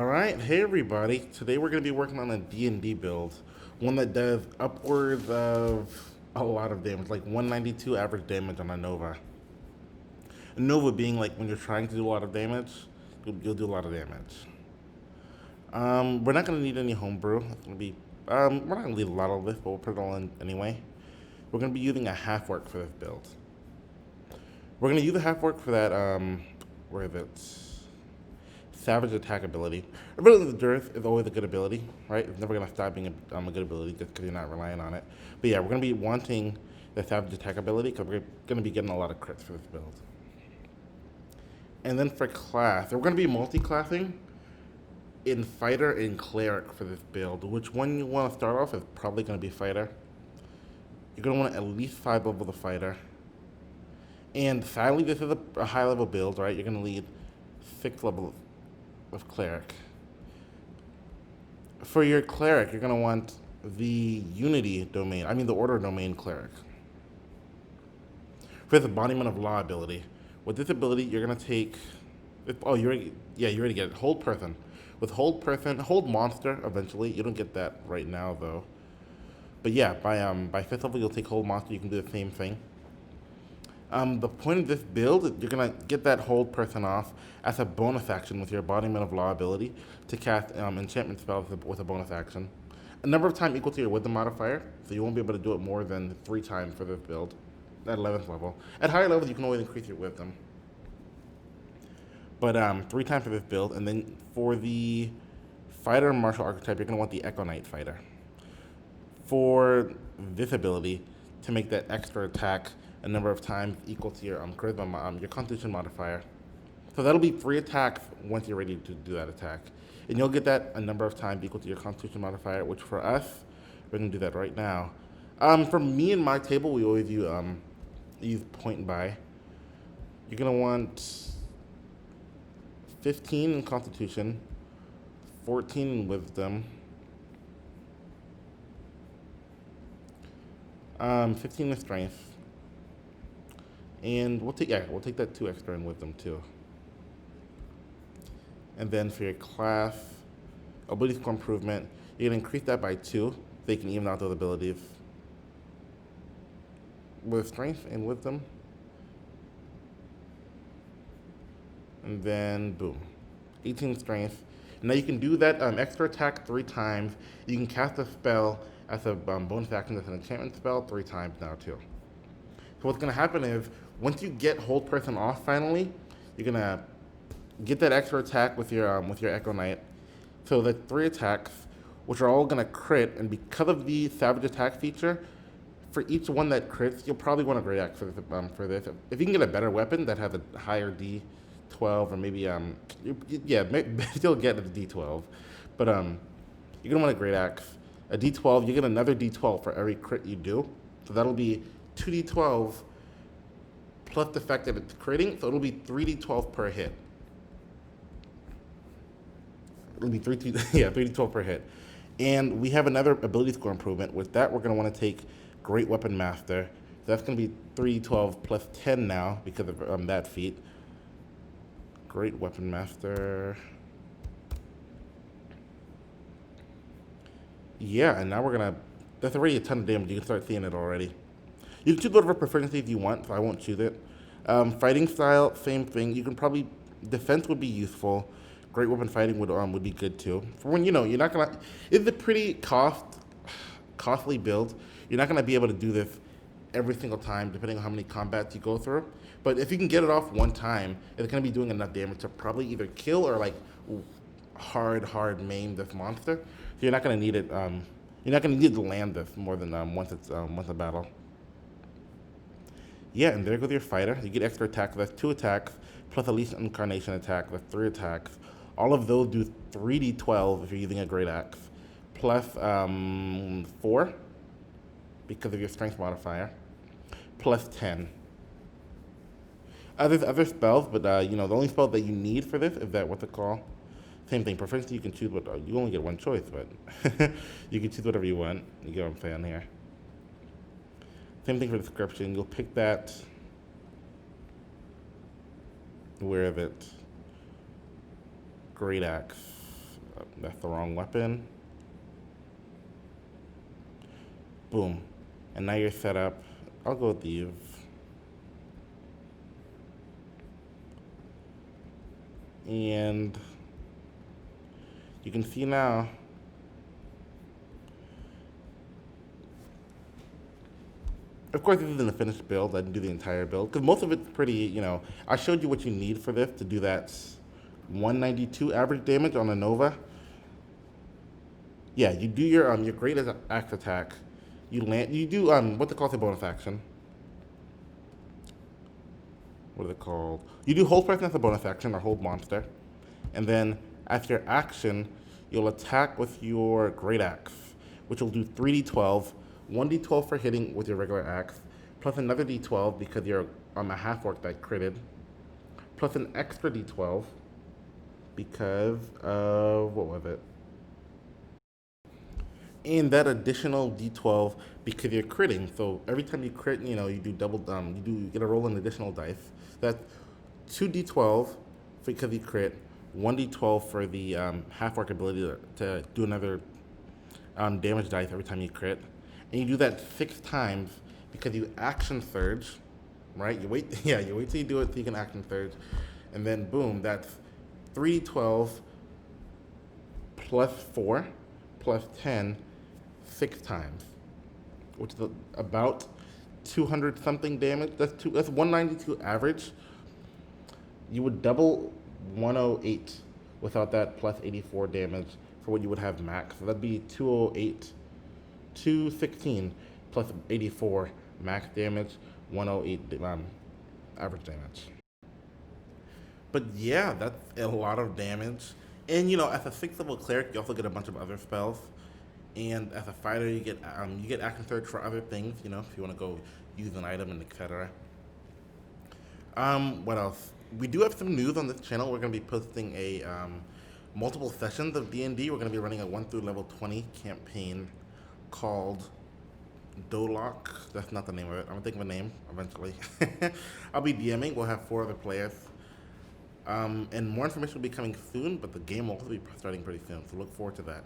All right, hey everybody. Today we're going to be working on a D&D build, one that does upwards of a lot of damage, like 192 average damage on a Nova. A Nova being like when you're trying to do a lot of damage, you'll do a lot of damage. We're not going to need any homebrew. It's going to be, we're not going to need a lot of this, but we'll put it all in anyway. We're going to be using a half work for this build. We're going to use a half work for that, where is it? Savage attack ability. Ability of the Dearth is always a good ability, right? It's never going to stop being a good ability just because you're not relying on it. But yeah, we're going to be wanting the Savage attack ability because we're going to be getting a lot of crits for this build. And then for class, we're going to be multi-classing in Fighter and Cleric for this build. Which one you want to start off is probably going to be Fighter. You're going to want at least 5 levels of Fighter. And sadly, this is a high-level build, right? You're going to need 6 levels of Cleric. For your Cleric, you're going to want the Unity domain, the Order domain Cleric. For the Embodiment of Law ability, with this ability, you're going to take. You already get it. Hold Person. With Hold Person, Hold Monster eventually. You don't get that right now, though. But yeah, by 5th level, you'll take Hold Monster. You can do the same thing. The point of this build, you're going to get that hold person off as a bonus action with your Embodiment of Law ability to cast enchantment spells with a bonus action. A number of times equal to your Wisdom modifier, so you won't be able to do it more than 3 times for this build at 11th level. At higher levels, you can always increase your Wisdom. But 3 times for this build, and then for the Fighter Martial Archetype, you're going to want the Echo Knight Fighter. For this ability, to make that extra attack a number of times equal to your charisma, your Constitution modifier. So that'll be 3 attacks once you're ready to do that attack, and you'll get that a number of times equal to your Constitution modifier. Which for us, we're gonna do that right now. For me and my table, we always use point and buy. You're gonna want 15 in Constitution, 14 in Wisdom, 15 in Strength. And we'll take that 2 extra in Wisdom too. And then for your class, ability score improvement, you're gonna increase that by 2, so you can even out those abilities with Strength and Wisdom. And then boom, 18 Strength. Now you can do that extra attack 3 times. You can cast a spell as a bonus action as an enchantment spell 3 times now too. So what's going to happen is, once you get Hold Person off finally, you're going to get that extra attack with your Echo Knight. So the 3 attacks, which are all going to crit, and because of the Savage Attack feature, for each one that crits, you'll probably want a Great Axe for this. If you can get a better weapon that has a higher D12, or maybe, maybe you'll get a D12. But you're going to want a Great Axe. A D12, you get another D12 for every crit you do. So that'll be 2d12 plus the fact that it's critting, so it'll be 3d12 per hit. It'll be 3d12 per hit. And we have another ability score improvement. With that, we're going to want to take Great Weapon Master. So that's going to be 3d12 plus 10 now because of that feat. Great Weapon Master. Yeah, and now that's already a ton of damage. You can start seeing it already. You can choose whatever preferences you want, so I won't choose it. Fighting style, same thing. You can probably, defense would be useful. Great weapon fighting would be good too. For when you're not gonna, it's a pretty costly build. You're not gonna be able to do this every single time, depending on how many combats you go through. But if you can get it off one time, it's gonna be doing enough damage to probably either kill or like hard maim this monster. So you're not gonna need it. You're not gonna need to land this more than once a battle. Yeah, and there goes your fighter. You get extra attack. That's 2 attacks, plus at least incarnation attack. That's 3 attacks. All of those do 3d12 if you're using a Great Axe, plus 4 because of your strength modifier, plus 10. There's other spells, but the only spell that you need for this is that, what's it called? Same thing. Preference, you can choose what, you only get one choice, but you can choose whatever you want. You get what I'm saying here. Same thing for description. You'll pick that. Where is it? Great Axe. That's the wrong weapon. Boom. And now you're set up. I'll go with these. And you can see now of course, this isn't a finished build. I didn't do the entire build because most of it's pretty. I showed you what you need for this to do that 192 average damage on a Nova. Yeah, you do your great axe attack. You land. You do what they call a bonus action. What are they called? You do hold person as a bonus action or hold monster, and then as your action, you'll attack with your great axe, which will do 3d12, 1d12 for hitting with your regular axe, plus another d12 because you're a half orc that critted, plus an extra d12 because of what was it? And that additional d12 because you're critting. So every time you crit, you do double. You get a roll an additional dice. That's 2d12 because you crit, 1d12 for the half orc ability to do another damage dice every time you crit, and you do that 6 times because you action surge, right? You wait, yeah, you wait till you do it so you can action surge, and then boom, that's 3d12 plus 4 plus 10, 6 times, which is about 200 something damage. That's 192 average. You would double 108 without that plus 84 damage for what you would have max. So that'd be 208, 216 plus 84 max damage, 108 average damage. But yeah, that's a lot of damage. And as a 6th level cleric, you also get a bunch of other spells. And as a fighter, you get action surge for other things. If you want to go use an item and etc. What else? We do have some news on this channel. We're going to be posting a multiple sessions of D&D. We're going to be running a 1 through level 20 campaign called Dolok. That's not the name of it. I'm going to think of a name eventually. I'll be DMing. We'll have 4 other players. And more information will be coming soon, but the game will also be starting pretty soon. So look forward to that.